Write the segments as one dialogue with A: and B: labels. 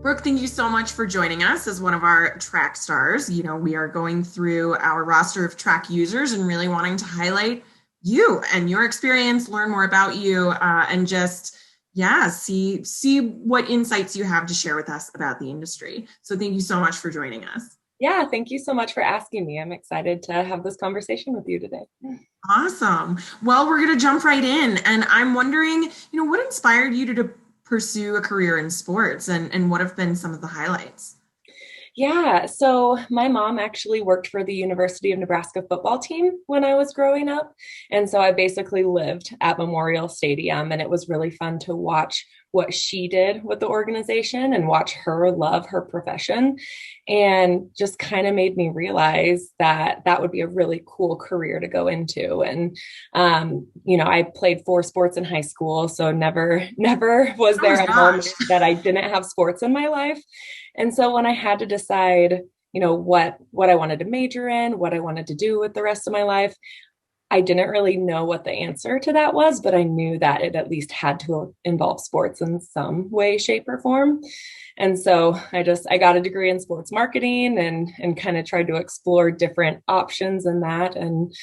A: Brooke, thank you so much for joining us as one of our track stars. We are going through our roster of track users and really wanting to highlight you and your experience, learn more about you, and just, yeah, see what insights you have to share with us about the industry. So thank you so much for joining us.
B: Yeah, thank you so much for asking me. I'm excited to have this conversation with you today.
A: Awesome. Well, we're going to jump right in. And I'm wondering, what inspired you to pursue a career in sports and what have been some of the highlights?
B: Yeah, so my mom actually worked for the University of Nebraska football team when I was growing up. And so I basically lived at Memorial Stadium, and it was really fun to watch what she did with the organization and watch her love her profession. And just kind of made me realize that that would be a really cool career to go into. And, I played 4 sports in high school, so never was
A: Oh
B: there
A: my
B: a moment
A: gosh.
B: that I didn't have sports in my life. And so when I had to decide, what I wanted to major in, what I wanted to do with the rest of my life, I didn't really know what the answer to that was, but I knew that it at least had to involve sports in some way, shape, or form. And so I got a degree in sports marketing and kind of tried to explore different options in that, and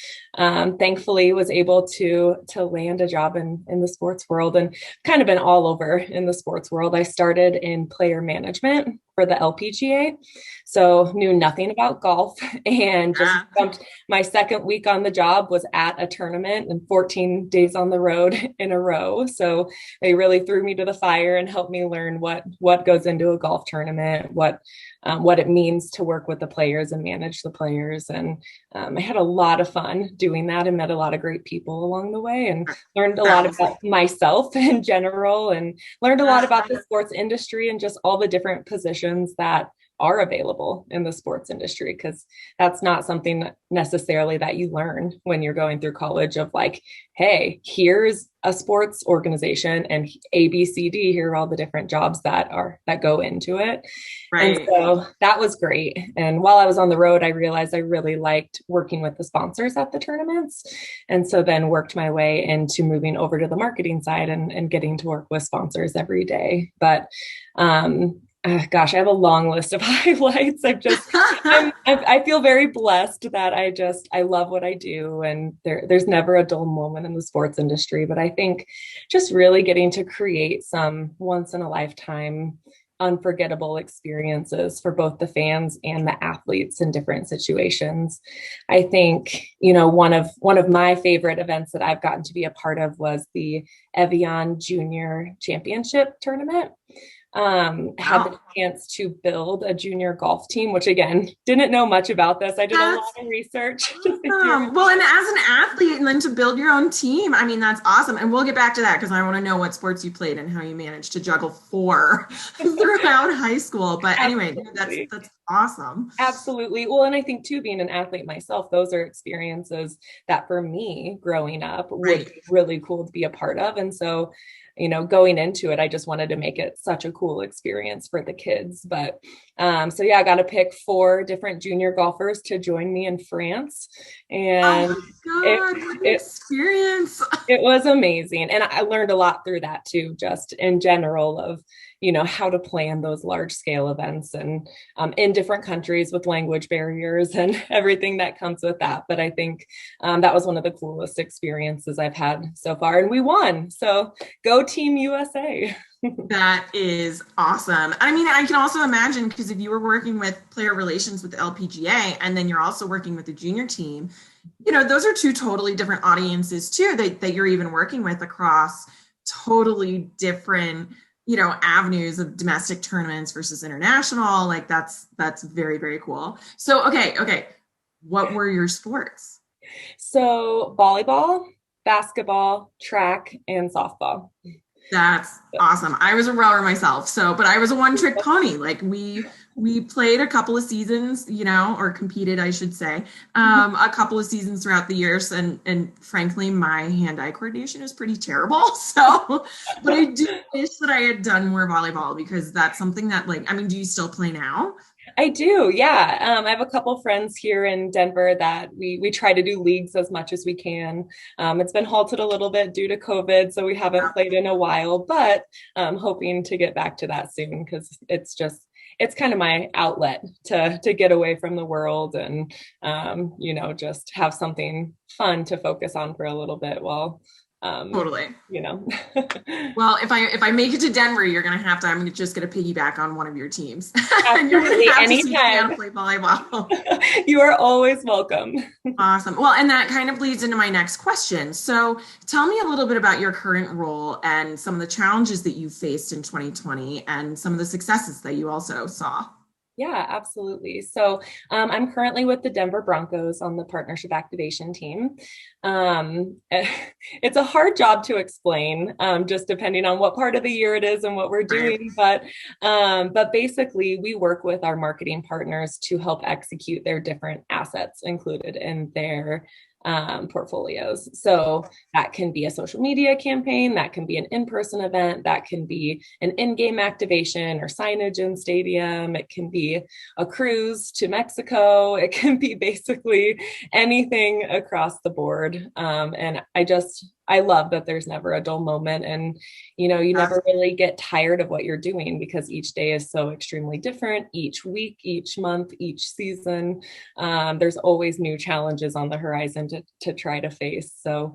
B: thankfully was able to land a job in the sports world, and kind of been all over in the sports world. I started in player management for the LPGA, so knew nothing about golf and just
A: Yeah.
B: jumped. My second week on the job was at a tournament and 14 days on the road in a row. So they really threw me to the fire and helped me learn what goes into a golf tournament, what it means to work with the players and manage the players. And I had a lot of fun doing that and met a lot of great people along the way, and learned a lot
A: Sounds like,
B: about myself in general, and learned a lot
A: uh,
B: about the sports industry and just all the different positions that are available in the sports industry, because that's not something necessarily that you learn when you're going through college, of like, hey, here's a sports organization and ABCD, here are all the different jobs that go into it. And
A: right.
B: so that was great. And while I was on the road, I realized I really liked working with the sponsors at the tournaments. And so then worked my way into moving over to the marketing side and getting to work with sponsors every day. But gosh, I have a long list of highlights. I feel very blessed that I love what I do, and there's never a dull moment in the sports industry. But I think just really getting to create some once in a lifetime unforgettable experiences for both the fans and the athletes in different situations. I think, one of my favorite events that I've gotten to be a part of was the Evian Junior Championship tournament. Had the
A: Wow.
B: chance to build a junior golf team, which again, didn't know much about this. I did a lot
A: That's
B: of research to figure
A: awesome. Well, and as an athlete and then to build your own team, I mean, that's awesome. And we'll get back to that because I want to know what sports you played and how you managed to juggle four throughout high school. But anyway,
B: Absolutely.
A: that's awesome.
B: Absolutely. Well, and I think too, being an athlete myself, those are experiences that for me growing up would
A: Right.
B: be really cool to be a part of. And so, going into it, I just wanted to make it such a cool experience for the kids. But so yeah, I got to pick 4 different junior golfers to join me in France.
A: Oh
B: And it,
A: my God, what an
B: it
A: experience.
B: it was amazing. And I learned a lot through that too, just in general of, how to plan those large scale events, and in different countries with language barriers and everything that comes with that. But I think that was one of the coolest experiences I've had so far. And we won. So go Team USA.
A: That is awesome. I mean, I can also imagine because if you were working with player relations with the LPGA and then you're also working with the junior team, those are two totally different audiences too that you're even working with across totally different, avenues of domestic tournaments versus international. Like that's very, very cool. So, okay. What were your sports?
B: So volleyball, basketball, track, and softball.
A: That's awesome. I was a rower myself, but I was a one-trick pony. Like we played a couple of seasons, or competed, I should say, a couple of seasons throughout the years, and frankly, my hand-eye coordination is pretty terrible. So, but I do wish that I had done more volleyball because that's something that, like, I mean, do you still play now?
B: I do, yeah. I have a couple friends here in Denver that we try to do leagues as much as we can. It's been halted a little bit due to COVID, so we haven't played in a while, but hoping to get back to that soon because it's kind of my outlet to get away from the world and just have something fun to focus on for a little bit while um,
A: Totally.
B: you know.
A: Well, if I make it to Denver, I'm just gonna piggyback on one of your teams. And you're gonna
B: Absolutely,
A: have to teach me how to
B: anytime.
A: play volleyball.
B: You are always welcome.
A: Awesome. Well, and that kind of leads into my next question. So tell me a little bit about your current role and some of the challenges that you faced in 2020 and some of the successes that you also saw.
B: Yeah, absolutely. So I'm currently with the Denver Broncos on the partnership activation team. It's a hard job to explain, just depending on what part of the year it is and what we're
A: Right.
B: doing. But basically, we work with our marketing partners to help execute their different assets included in their portfolios. So that can be a social media campaign, that can be an in-person event, that can be an in-game activation or signage in stadium. It can be a cruise to Mexico. It can be basically anything across the board. And I love that there's never a dull moment. And, you never really get tired of what you're doing because each day is so extremely different. Each week, each month, each season, there's always new challenges on the horizon to try to face. So,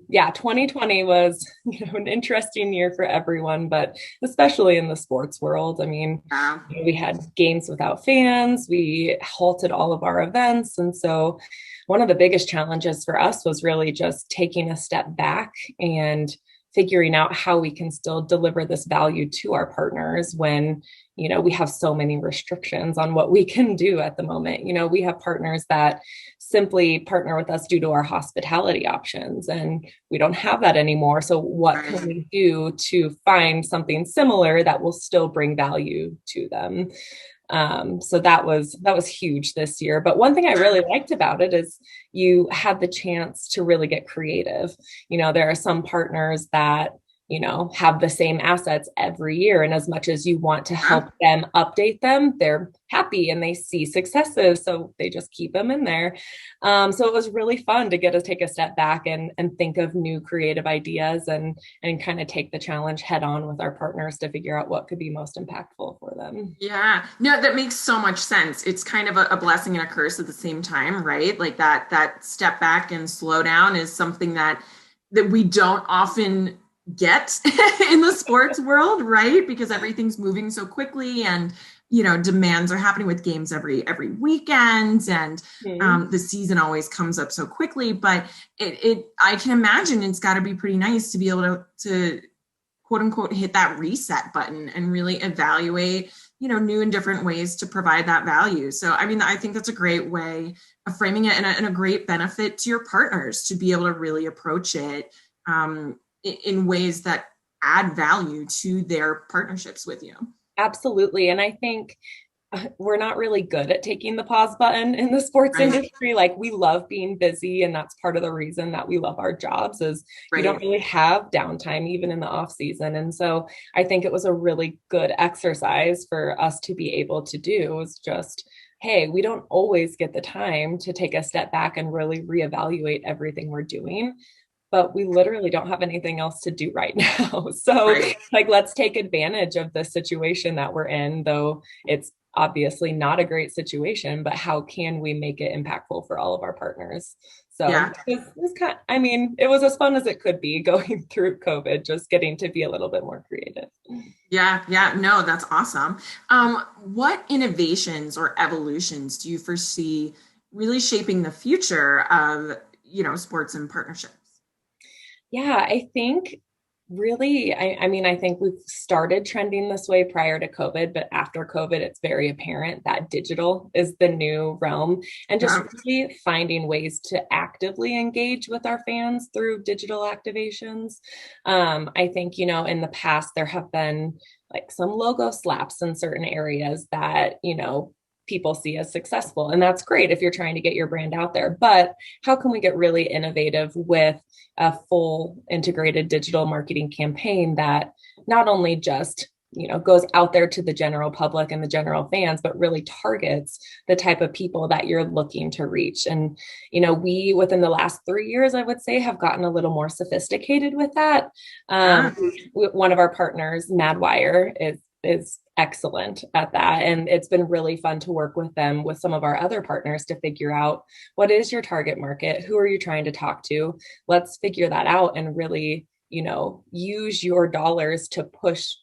B: yeah, 2020 was, an interesting year for everyone, but especially in the sports world. I mean,
A: Yeah.
B: we had games without fans, we halted all of our events. And so one of the biggest challenges for us was really just taking a step back and figuring out how we can still deliver this value to our partners when we have so many restrictions on what we can do at the moment. We have partners that simply partner with us due to our hospitality options, and we don't have that anymore. So what can
A: Right.
B: we do to find something similar that will still bring value to them? So that was huge this year. But one thing I really liked about it is you had the chance to really get creative. There are some partners that have the same assets every year. And as much as you want to help them update them, they're happy and they see successes. So they just keep them in there. So it was really fun to get to take a step back and think of new creative ideas and kind of take the challenge head on with our partners to figure out what could be most impactful for them.
A: Yeah, no, that makes so much sense. It's kind of a blessing and a curse at the same time, right? Like that step back and slow down is something that we don't often get in the sports world, right? Because everything's moving so quickly and demands are happening with games every weekend and
B: Mm-hmm.
A: the season always comes up so quickly. But it I can imagine it's got to be pretty nice to be able to quote unquote hit that reset button and really evaluate new and different ways to provide that value. So I mean, I think that's a great way of framing it and a great benefit to your partners to be able to really approach it in ways that add value to their partnerships with you.
B: Absolutely. And I think we're not really good at taking the pause button in the sports
A: Right.
B: industry. Like we love being busy, and that's part of the reason that we love our jobs is you don't
A: Right.
B: really have downtime even in the off season. And so I think it was a really good exercise for us to be able to do is just, hey, we don't always get the time to take a step back and really reevaluate everything we're doing, but we literally don't have anything else to do right now. So,
A: Right.
B: like, let's take advantage of the situation that we're in, though it's obviously not a great situation, but how can we make it impactful for all of our partners? So
A: Yeah.
B: it was I mean, it was as fun as it could be going through COVID, just getting to be a little bit more creative.
A: Yeah. Yeah. No, that's awesome. What innovations or evolutions do you foresee really shaping the future of sports and partnerships?
B: Yeah, I think really, I mean, I think we've started trending this way prior to COVID, but after COVID, it's very apparent that digital is the new realm and just
A: Yeah.
B: really finding ways to actively engage with our fans through digital activations. I think, in the past, there have been like some logo slaps in certain areas that, people see as successful. And that's great if you're trying to get your brand out there. But how can we get really innovative with a full integrated digital marketing campaign that not only just goes out there to the general public and the general fans, but really targets the type of people that you're looking to reach. And, we within the last 3 years, I would say, have gotten a little more sophisticated with that.
A: Yeah.
B: One of our partners, Madwire, is excellent at that. And it's been really fun to work with them with some of our other partners to figure out what is your target market? Who are you trying to talk to? Let's figure that out and really, use your dollars to push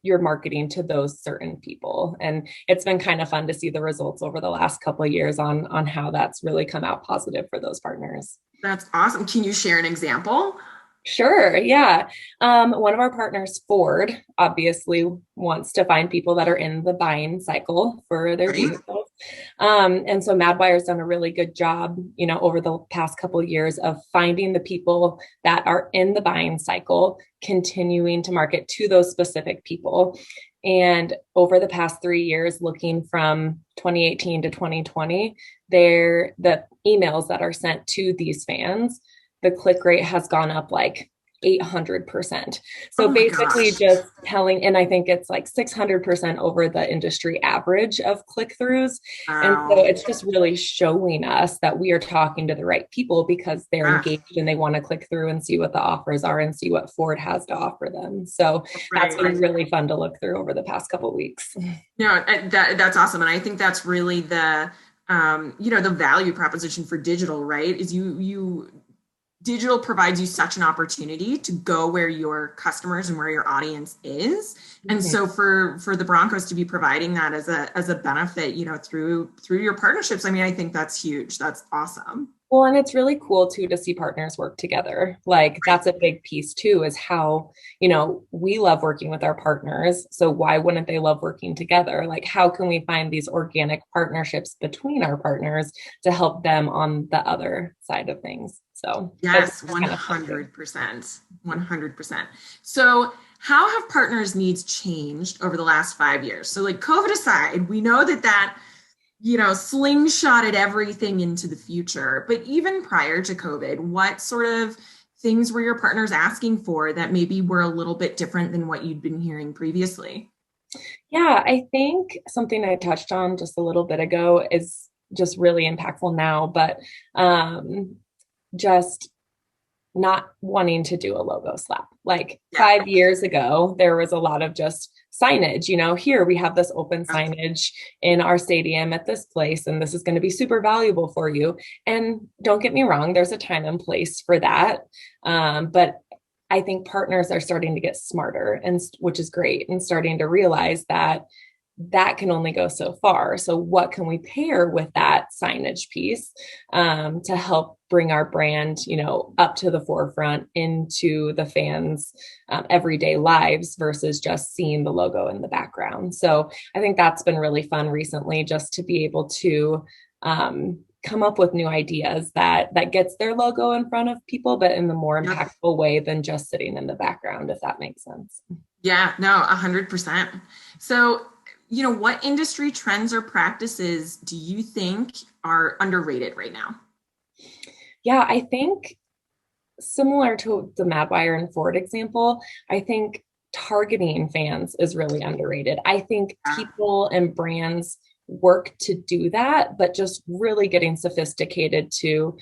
B: your marketing to those certain people. And it's been kind of fun to see the results over the last couple of years on how that's really come out positive for those partners.
A: That's awesome. Can you share an example?
B: Sure. Yeah. One of our partners, Ford, obviously wants to find people that are in the buying cycle for their
A: Right.
B: vehicles. And so Madwire's done a really good job, over the past couple of years of finding the people that are in the buying cycle, continuing to market to those specific people. And over the past 3 years, looking from 2018 to 2020, the emails that are sent to these fans, the click rate has gone up like 800%.
A: Oh
B: So
A: my
B: basically
A: gosh.
B: just telling, and I think it's like 600% over the industry average of click throughs. And so
A: Wow.
B: it's just really showing us that we are talking to the right people because they're
A: Yeah.
B: engaged and they want to click through and see what the offers are and see what Ford has to offer them. So that's
A: Right.
B: been really fun to look through over the past couple of weeks.
A: No, that's awesome. And I think that's really the value proposition for digital, right? Is you digital provides you such an opportunity to go where your customers and where your audience is. And
B: Mhm.
A: so for the Broncos to be providing that as a benefit, through your partnerships, I mean, I think that's huge. That's awesome.
B: Well, and it's really cool too to see partners work together. Like
A: Right.
B: that's a big piece too, is how, we love working with our partners. So why wouldn't they love working together? Like, how can we find these organic partnerships between our partners to help them on the other side of things? So it's
A: Yes,
B: kind of fun too.
A: 100%. 100%. So, how have partners' needs changed over the last 5 years? So, like COVID aside, we know that slingshotted everything into the future. But even prior to COVID, what sort of things were your partners asking for that maybe were a little bit different than what you'd been hearing previously?
B: Yeah, I think something I touched on just a little bit ago is just really impactful now, but just not wanting to do a logo slap. Like
A: Yeah.
B: 5 years ago, there was a lot of just signage, here we have this open signage in our stadium at this place, and this is going to be super valuable for you. And don't get me wrong, there's a time and place for that. But I think partners are starting to get smarter, and which is great, and starting to realize that that can only go so far. So what can we pair with that signage piece to help bring our brand, up to the forefront into the fans' everyday lives versus just seeing the logo in the background. So I think that's been really fun recently, just to be able to come up with new ideas that gets their logo in front of people, but in the more
A: Yep.
B: impactful way than just sitting in the background, if that makes sense.
A: Yeah, no, 100%. So, what industry trends or practices do you think are underrated right now?
B: Yeah, I think similar to the Madwire and Ford example, I think targeting fans is really underrated. I think
A: Yeah.
B: people and brands work to do that, but just really getting sophisticated to,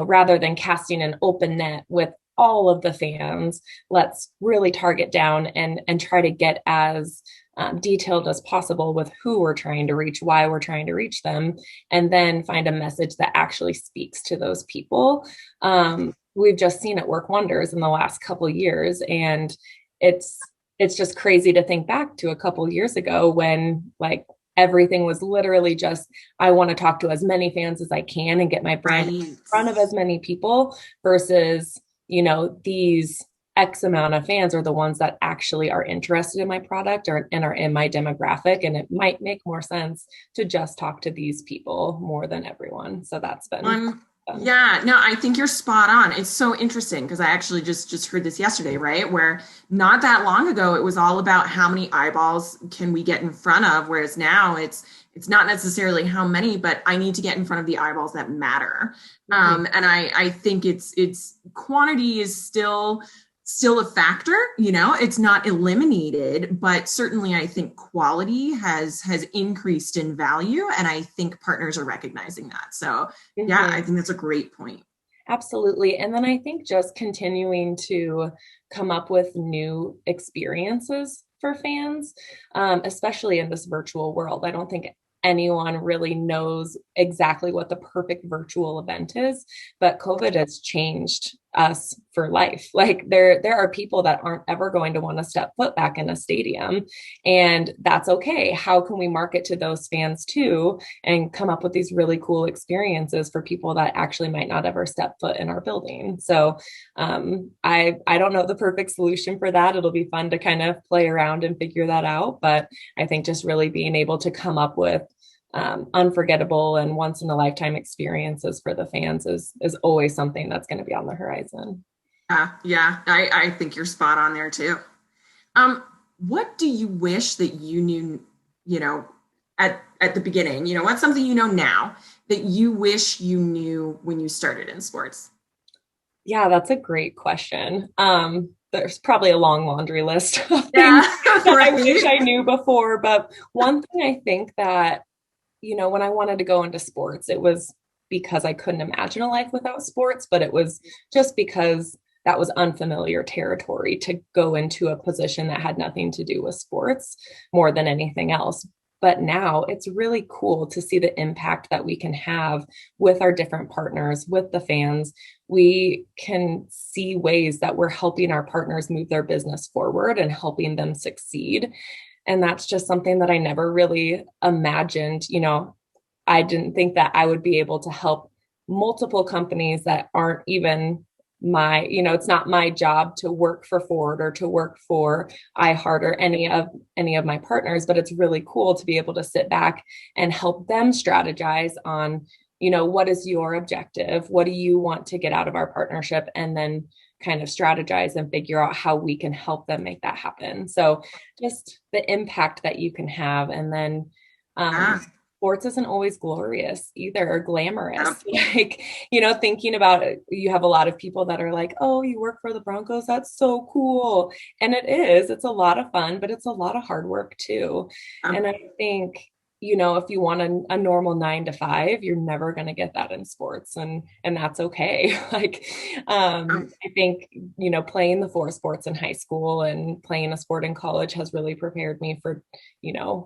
B: rather than casting an open net with all of the fans, let's really target down and try to get as detailed as possible with who we're trying to reach, why we're trying to reach them, and then find a message that actually speaks to those people. We've just seen it work wonders in the last couple of years, and it's just crazy to think back to a couple of years ago when like everything was literally just, I want to talk to as many fans as I can and get my brand in
A: Right.
B: front of as many people versus, these X amount of fans are the ones that actually are interested in my product and are in my demographic. And it might make more sense to just talk to these people more than everyone. So that's been
A: One,
B: fun.
A: yeah, no, I think you're spot on. It's so interesting because I actually just heard this yesterday, right? Where not that long ago it was all about how many eyeballs can we get in front of, whereas now it's not necessarily how many, but I need to get in front of the eyeballs that matter.
B: Mhm.
A: And I think it's quantity is still a factor, it's not eliminated, but certainly I think quality has increased in value, and I think partners are recognizing that. So yeah, I
B: Mhm.
A: think that's a great point.
B: Absolutely. And then I think just continuing to come up with new experiences for fans, especially in this virtual world. I don't think anyone really knows exactly what the perfect virtual event is, but COVID has changed us for life. Like there are people that aren't ever going to want to step foot back in a stadium, and that's okay. How can we market to those fans too and come up with these really cool experiences for people that actually might not ever step foot in our building? So I don't know the perfect solution for that. It'll be fun to kind of play around and figure that out, but I think just really being able to come up with unforgettable and once in a lifetime experiences for the fans is always something that's going to be on the horizon.
A: Yeah, I think you're spot on there too. What do you wish that you knew, you know, at the beginning? What's something you know now that you wish you knew when you started in sports?
B: Yeah, that's a great question. There's probably a long laundry list of things
A: Yeah,
B: that I wish
A: right.
B: I knew before, but one thing I think that, when I wanted to go into sports, it was because I couldn't imagine a life without sports, but it was just because that was unfamiliar territory to go into a position that had nothing to do with sports more than anything else. But now it's really cool to see the impact that we can have with our different partners, with the fans. We can see ways that we're helping our partners move their business forward and helping them succeed. And that's just something that I never really imagined. I didn't think that I would be able to help multiple companies that aren't even it's not my job to work for Ford or to work for iHeart or any of my partners, but it's really cool to be able to sit back and help them strategize on, what is your objective? What do you want to get out of our partnership? And then kind of strategize and figure out how we can help them make that happen. So just the impact that you can have. And then
A: Yeah,
B: sports isn't always glorious either or
A: yeah,
B: glamorous. Like, thinking about it, you have a lot of people that are like, oh, you work for the Broncos. That's so cool. And it is, it's a lot of fun, but it's a lot of hard work too.
A: yeah.
B: And I think, if you want a normal 9 to 5, you're never going to get that in sports, and that's okay. Like,
A: Yeah.
B: I think, playing the four sports in high school and playing a sport in college has really prepared me for,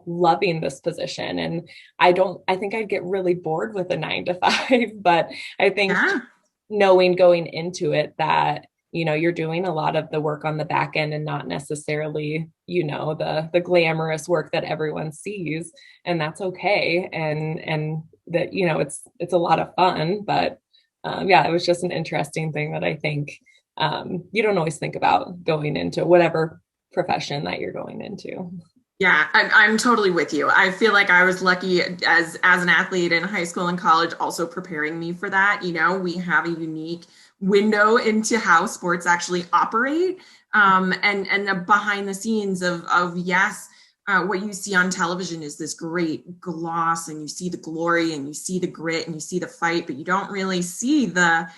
B: loving this position. And I think I'd get really bored with a 9 to 5, but I think
A: Yeah.
B: knowing going into it that, you're doing a lot of the work on the back end and not necessarily, the glamorous work that everyone sees, and that's okay. And that, it's a lot of fun, but yeah, it was just an interesting thing that I think you don't always think about going into whatever profession that you're going into.
A: Yeah, I'm totally with you. I feel like I was lucky as an athlete in high school and college, also preparing me for that. We have a unique window into how sports actually operate, and the behind the scenes of yes, what you see on television is this great gloss, and you see the glory, and you see the grit, and you see the fight, but you don't really see the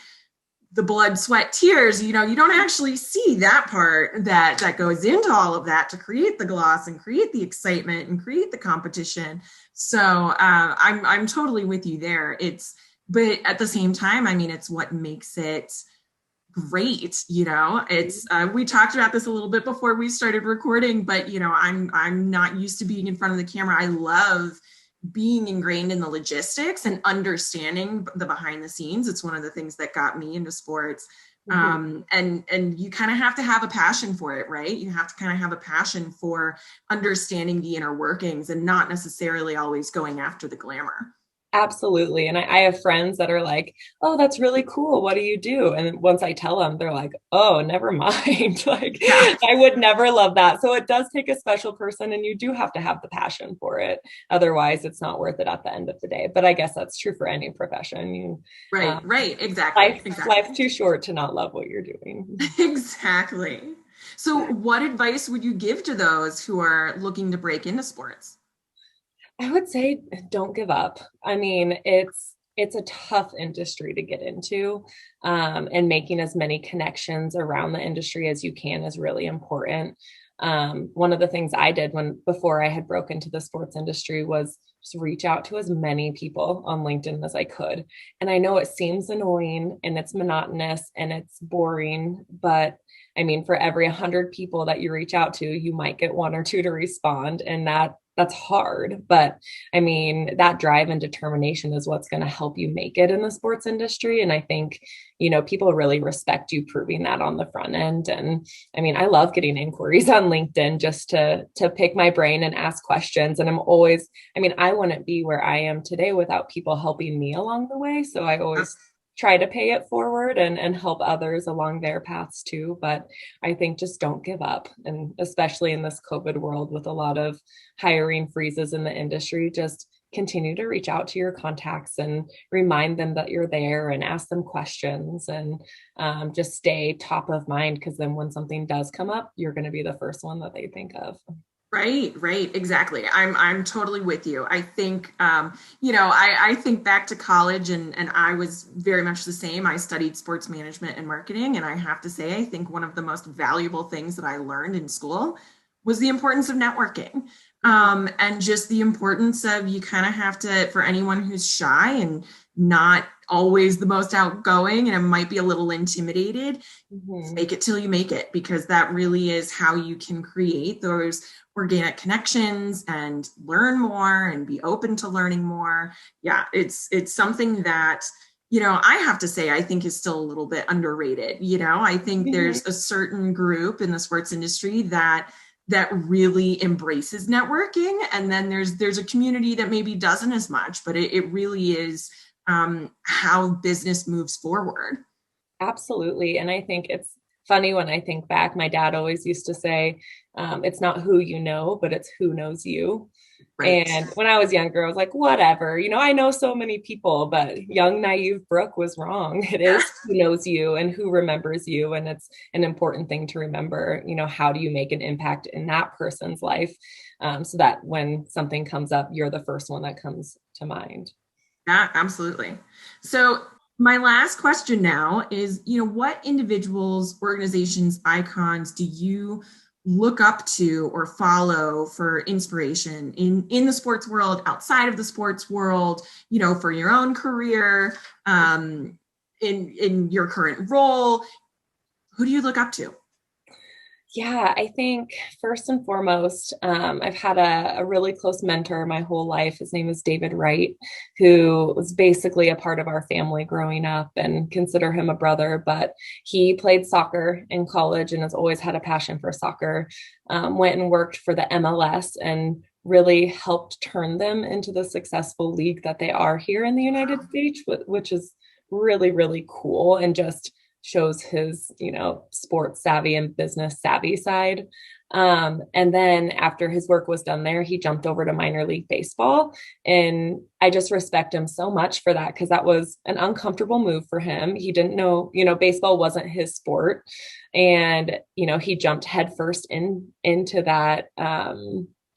A: blood, sweat, tears. You don't actually see that part that goes into all of that to create the gloss and create the excitement and create the competition. So I'm totally with you there. But at the same time, I mean, it's what makes it great. It's we talked about this a little bit before we started recording, but I'm not used to being in front of the camera. I love being ingrained in the logistics and understanding the behind the scenes. It's one of the things that got me into sports.
B: Mhm.
A: And you kind of have to have a passion for it, right? You have to kind of have a passion for understanding the inner workings and not necessarily always going after the glamour.
B: Absolutely. And I have friends that are like, oh, that's really cool. What do you do? And once I tell them, they're like, oh, never mind. Like,
A: Yeah.
B: I would never love that. So it does take a special person, and you do have to have the passion for it. Otherwise, it's not worth it at the end of the day. But I guess that's true for any profession.
A: Right,
B: Um,
A: right, exactly, exactly.
B: life's too short to not love what you're doing.
A: Exactly. So what advice would you give to those who are looking to break into sports?
B: I would say don't give up. I mean, it's it's a tough industry to get into. And making as many connections around the industry as you can is really important. One of the things I did before I had broken into the sports industry was just reach out to as many people on LinkedIn as I could. And I know it seems annoying and it's monotonous and it's boring, but I mean, for every 100 people that you reach out to, you might get one or two to respond, and that's hard. But I mean, that drive and determination is what's going to help you make it in the sports industry. And I think, people really respect you proving that on the front end. And I mean, I love getting inquiries on LinkedIn just to pick my brain and ask questions. And I wouldn't be where I am today without people helping me along the way. So I always try to pay it forward and help others along their paths too. But I think just don't give up. And especially in this COVID world with a lot of hiring freezes in the industry, just continue to reach out to your contacts and remind them that you're there and ask them questions, and just stay top of mind, because then when something does come up, you're going to be the first one that they think of.
A: Right, exactly. I'm totally with you. I think, I think back to college, and I was very much the same. I studied sports management and marketing, and I have to say, I think one of the most valuable things that I learned in school was the importance of networking, and just the importance of, you kind of have to, for anyone who's shy and not always the most outgoing, and it might be a little intimidated, make it till you make it, because that really is how you can create those organic connections and learn more and be open to learning more. Yeah, it's something that, I have to say, I think is still a little bit underrated. I think there's a certain group in the sports industry that really embraces networking, and then there's a community that maybe doesn't as much, but it really is how business moves forward.
B: Absolutely. And I think it's funny when I think back, my dad always used to say, it's not who you know, but it's who knows you.
A: Right.
B: And when I was younger, I was like, whatever, I know so many people, but young, naive Brooke was wrong. It is who knows you and who remembers you. And it's an important thing to remember, how do you make an impact in that person's life, so that when something comes up, you're the first one that comes to mind.
A: Yeah, absolutely. So my last question now is, what individuals, organizations, icons do you look up to or follow for inspiration in the sports world, outside of the sports world, for your own career, in your current role? Who do you look up to?
B: Yeah, I think first and foremost, I've had a really close mentor my whole life. His name is David Wright, who was basically a part of our family growing up, and consider him a brother. But he played soccer in college and has always had a passion for soccer. Went and worked for the MLS and really helped turn them into the successful league that they are here in the United States, which is really, really cool, and just shows his, sports savvy and business savvy side. And then after his work was done there, he jumped over to minor league baseball. And I just respect him so much for that, because that was an uncomfortable move for him. He didn't know, baseball wasn't his sport. And, he jumped headfirst into that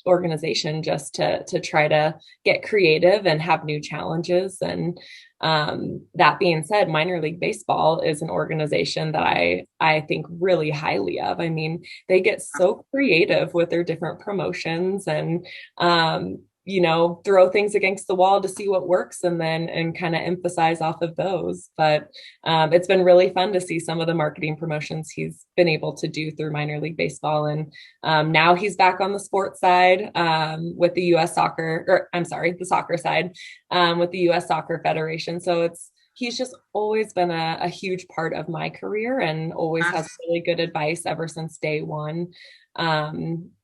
B: organization just to try to get creative and have new challenges. And that being said, minor league baseball is an organization that I think really highly of. I mean, they get so creative with their different promotions, and throw things against the wall to see what works, and kind of emphasize off of those. But it's been really fun to see some of the marketing promotions he's been able to do through minor league baseball. And now he's back on the sports side, with the the soccer side, with the US Soccer Federation. So he's just always been a huge part of my career, and always has really good advice ever since day one.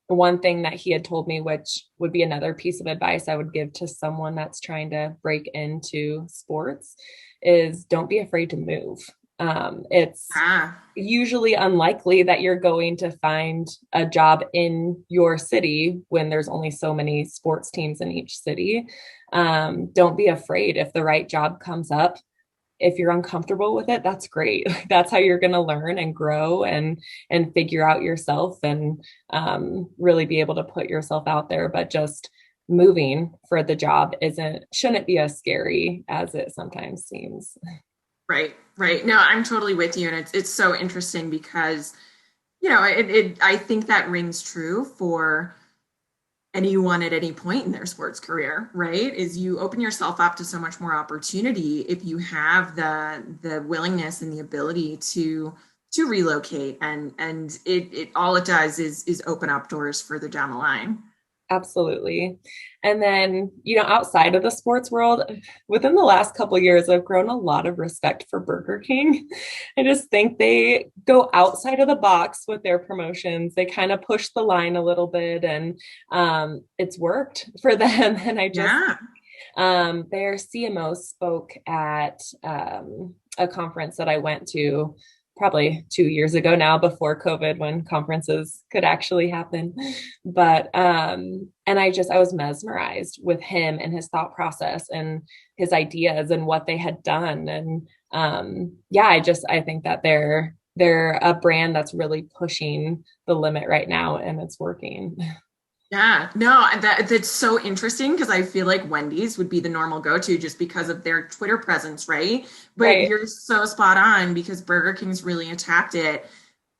B: One thing that he had told me, which would be another piece of advice I would give to someone that's trying to break into sports, is don't be afraid to move. It's usually unlikely that you're going to find a job in your city when there's only so many sports teams in each city. Don't be afraid. If the right job comes up, if you're uncomfortable with it, that's great. That's how you're going to learn and grow and figure out yourself, and really be able to put yourself out there. But just moving for the job shouldn't be as scary as it sometimes seems.
A: Right, right. No, I'm totally with you. And it's so interesting because, I think that rings true for anyone at any point in their sports career, right? Is you open yourself up to so much more opportunity if you have the willingness and the ability to relocate, and it all it does is open up doors further down the line.
B: Absolutely. And then, outside of the sports world, within the last couple of years, I've grown a lot of respect for Burger King. I just think they go outside of the box with their promotions. They kind of push the line a little bit, and it's worked for them. And
A: Yeah.
B: their CMO spoke at a conference that I went to probably 2 years ago now, before COVID, when conferences could actually happen. But and I was mesmerized with him and his thought process and his ideas and what they had done. And yeah, I think that they're a brand that's really pushing the limit right now, and it's working.
A: Yeah, no, that's so interesting because I feel like Wendy's would be the normal go-to just because of their Twitter presence, right? But
B: Right.
A: you're so spot on because Burger King's really attacked it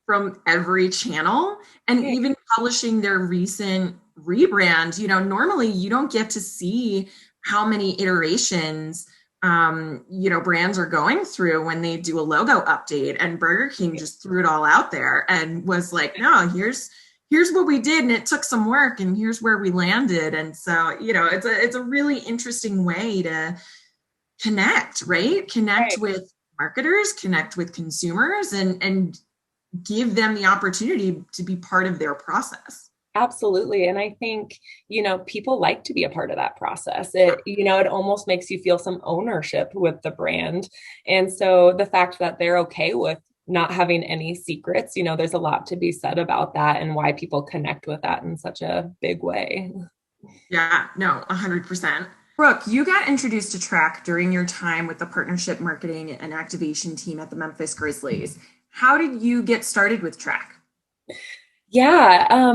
A: from every channel, and
B: Right.
A: even publishing their recent rebrand. Normally you don't get to see how many iterations brands are going through when they do a logo update, and Burger King just threw it all out there and was like, no, here's what we did, and it took some work, and here's where we landed. And so it's a really interesting way to connect, right? Connect
B: Right.
A: with marketers, connect with consumers, and give them the opportunity to be part of their process.
B: Absolutely. And I think, people like to be a part of that process. It almost makes you feel some ownership with the brand. And so the fact that they're okay with not having any secrets, there's a lot to be said about that and why people connect with that in such a big way.
A: Yeah, no, 100%. Brooke, you got introduced to Trak during your time with the partnership marketing and activation team at the Memphis Grizzlies. How did you get started with Trak?
B: Yeah.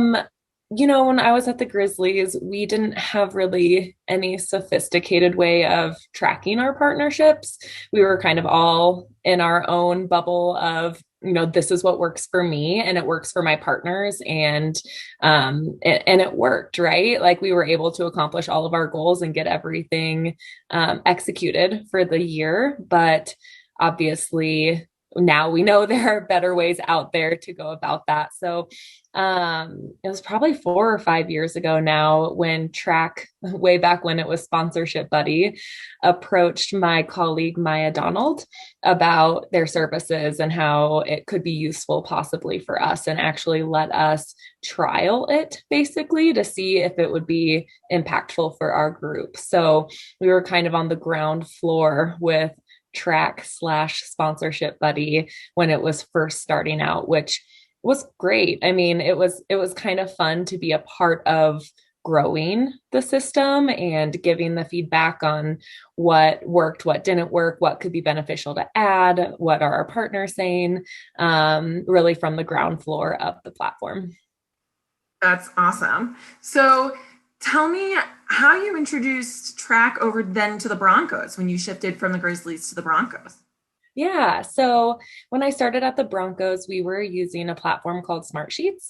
B: When I was at the Grizzlies, we didn't have really any sophisticated way of tracking our partnerships. We were kind of all in our own bubble of, this is what works for me and it works for my partners. And it worked, right? Like we were able to accomplish all of our goals and get everything executed for the year. But obviously, now we know there are better ways out there to go about that. So it was probably 4 or 5 years ago now when Trak, way back when it was Sponsorship Buddy, approached my colleague Maya Donald about their services and how it could be useful possibly for us, and actually let us trial it basically to see if it would be impactful for our group. So we were kind of on the ground floor with Trak/Sponsorship Buddy when it was first starting out, which was great. I mean, it was kind of fun to be a part of growing the system and giving the feedback on what worked, what didn't work, what could be beneficial to add, what are our partners saying, really from the ground floor of the platform.
A: That's awesome. So tell me how you introduced Trak over then to the Broncos when you shifted from the Grizzlies to the Broncos.
B: Yeah. So when I started at the Broncos, we were using a platform called Smartsheets.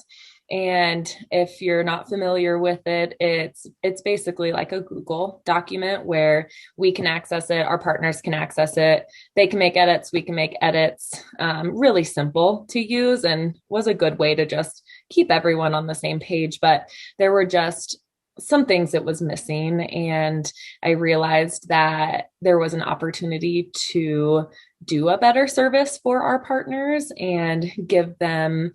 B: And if you're not familiar with it, it's basically like a Google document where we can access it, our partners can access it, they can make edits, we can make edits. Really simple to use, and was a good way to just keep everyone on the same page. But there were just some things it was missing, and I realized that there was an opportunity to do a better service for our partners and give them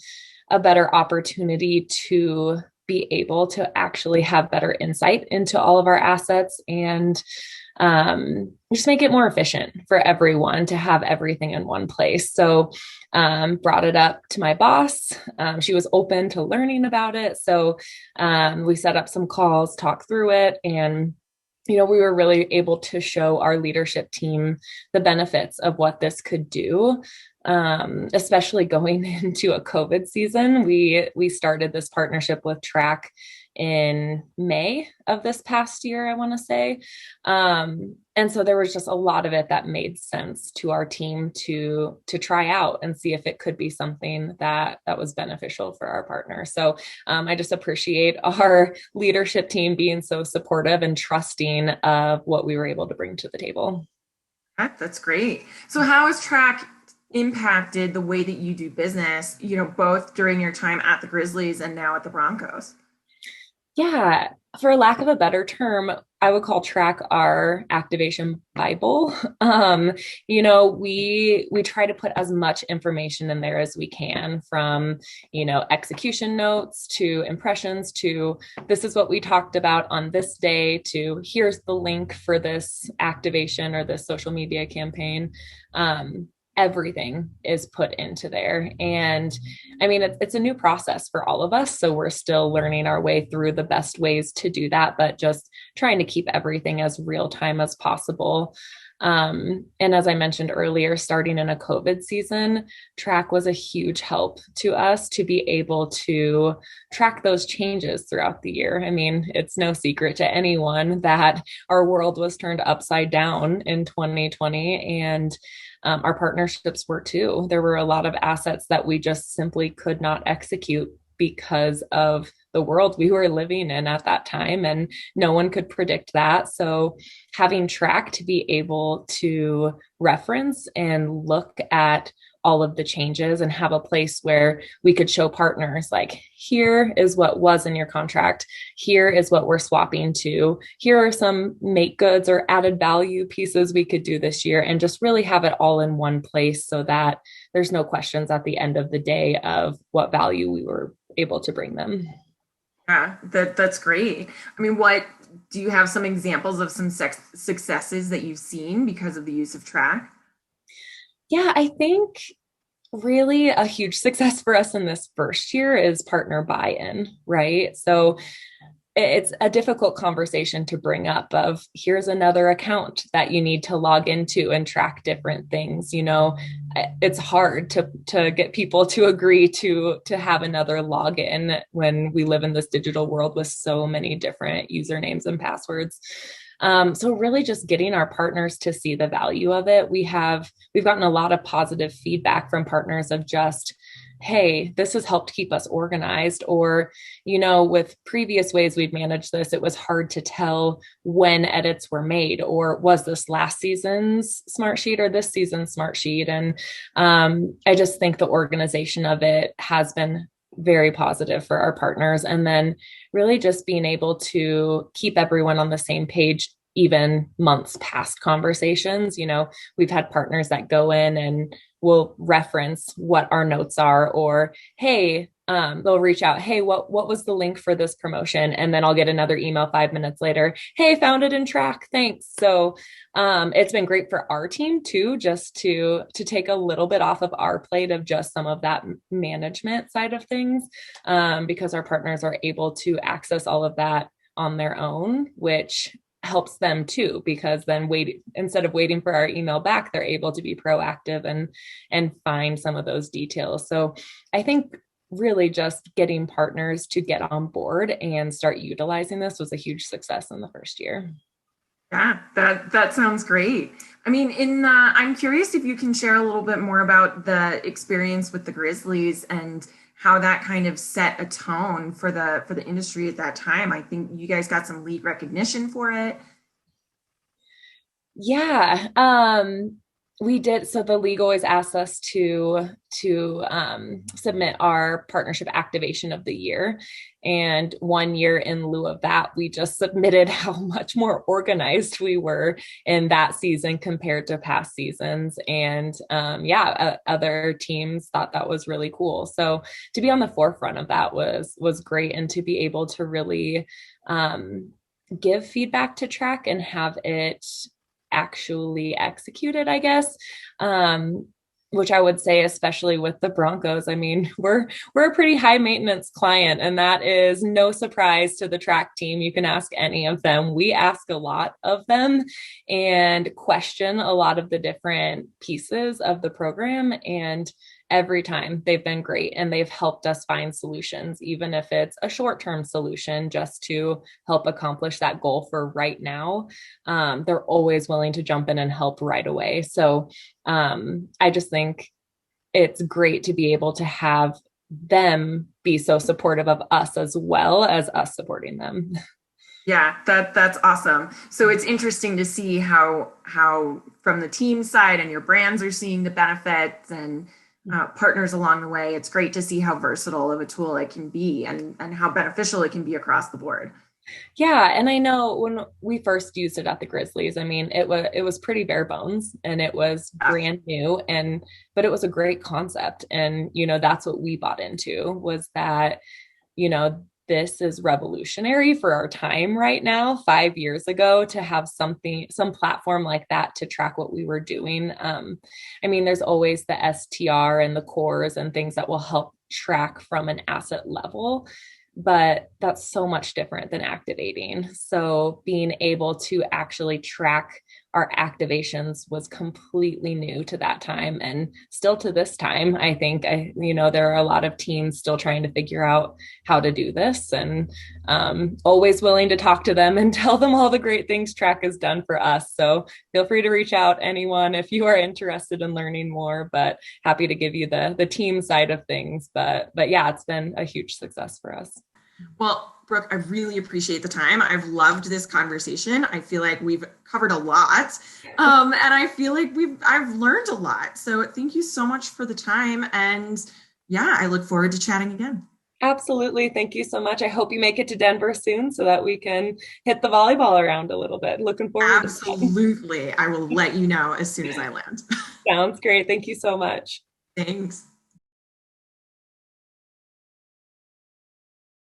B: a better opportunity to be able to actually have better insight into all of our assets, and just make it more efficient for everyone to have everything in one place. So brought it up to my boss. She was open to learning about it. So we set up some calls, talked through it, and we were really able to show our leadership team the benefits of what this could do. especially going into a COVID season. We started this partnership with Trak in May of this past year, I want to say. And so there was just a lot of it that made sense to our team to try out and see if it could be something that was beneficial for our partner. So I just appreciate our leadership team being so supportive and trusting of what we were able to bring to the table.
A: That's great. So how has Track impacted the way that you do business, both during your time at the Grizzlies and now at the Broncos?
B: Yeah, for lack of a better term, I would call Track our activation Bible. We try to put as much information in there as we can, from execution notes to impressions to this is what we talked about on this day to here's the link for this activation or this social media campaign. Everything is put into there. And I mean, it's a new process for all of us. So we're still learning our way through the best ways to do that, but just trying to keep everything as real time as possible. And as I mentioned earlier, starting in a COVID season, Track was a huge help to us to be able to track those changes throughout the year. I mean, it's no secret to anyone that our world was turned upside down in 2020, and our partnerships were too. There were a lot of assets that we just simply could not execute because of the world we were living in at that time, and no one could predict that. So having Track to be able to reference and look at all of the changes and have a place where we could show partners like, here is what was in your contract, here is what we're swapping to, here are some make goods or added value pieces we could do this year, and just really have it all in one place so that there's no questions at the end of the day of what value we were able to bring them.
A: Yeah, that's great. I mean, what do you have some examples of some successes that you've seen because of the use of Track?
B: Yeah, I think really a huge success for us in this first year is partner buy-in, right? So it's a difficult conversation to bring up of here's another account that you need to log into and track different things. It's hard to get people to agree to have another login when we live in this digital world with so many different usernames and passwords. So really just getting our partners to see the value of it. We've gotten a lot of positive feedback from partners of just, hey, this has helped keep us organized. Or, with previous ways we've managed this, it was hard to tell when edits were made, or was this last season's smart sheet or this season's smart sheet? And I just think the organization of it has been very positive for our partners. And then really just being able to keep everyone on the same page, even months past conversations. We've had partners that go in and will reference what our notes are, or, hey, they'll reach out, hey, what was the link for this promotion? And then I'll get another email 5 minutes later, hey, found it in Track, thanks. So it's been great for our team too, just to take a little bit off of our plate of just some of that management side of things, because our partners are able to access all of that on their own, which helps them too, because then instead of waiting for our email back, they're able to be proactive and find some of those details. So I think really just getting partners to get on board and start utilizing this was a huge success in the first year.
A: Yeah, that sounds great. I mean, I'm curious if you can share a little bit more about the experience with the Grizzlies and how that kind of set a tone for the industry at that time. I think you guys got some league recognition for it.
B: Yeah, we did. So the league always asks us to submit our partnership activation of the year. And 1 year in lieu of that, we just submitted how much more organized we were in that season compared to past seasons. And other teams thought that was really cool. So to be on the forefront of that was great, and to be able to really give feedback to Track and have it actually executed, I guess, which I would say, especially with the Broncos, I mean, we're a pretty high maintenance client, and that is no surprise to the track team. You can ask any of them. We ask a lot of them and question a lot of the different pieces of the program. And every time they've been great and they've helped us find solutions, even if it's a short-term solution just to help accomplish that goal for right now. They're always willing to jump in and help right away. So I just think it's great to be able to have them be so supportive of us as well as us supporting them.
A: Yeah, that's awesome. So it's interesting to see how from the team side and your brands are seeing the benefits and partners along the way. It's great to see how versatile of a tool it can be and how beneficial it can be across the board.
B: Yeah, and I know when we first used it at the Grizzlies, I mean, it was pretty bare bones and it was
A: Yeah.
B: brand new, and but it was a great concept. And that's what we bought into, was that, this is revolutionary for our time right now. 5 years ago, to have some platform like that to track what we were doing. I mean, there's always the STR and the cores and things that will help track from an asset level, but that's so much different than activating. So being able to actually track our activations was completely new to that time, and still to this time. I think there are a lot of teams still trying to figure out how to do this, and always willing to talk to them and tell them all the great things Trak has done for us. So feel free to reach out, anyone, if you are interested in learning more, but happy to give you the team side of things. But yeah, it's been a huge success for us.
A: Well, Brooke, I really appreciate the time. I've loved this conversation. I feel like we've covered a lot, and I feel like I've learned a lot. So thank you so much for the time, and yeah, I look forward to chatting again.
B: Absolutely. Thank you so much. I hope you make it to Denver soon so that we can hit the volleyball around a little bit. Looking forward to that.
A: Absolutely. I will let you know as soon as I land.
B: Sounds great. Thank you so much.
A: Thanks.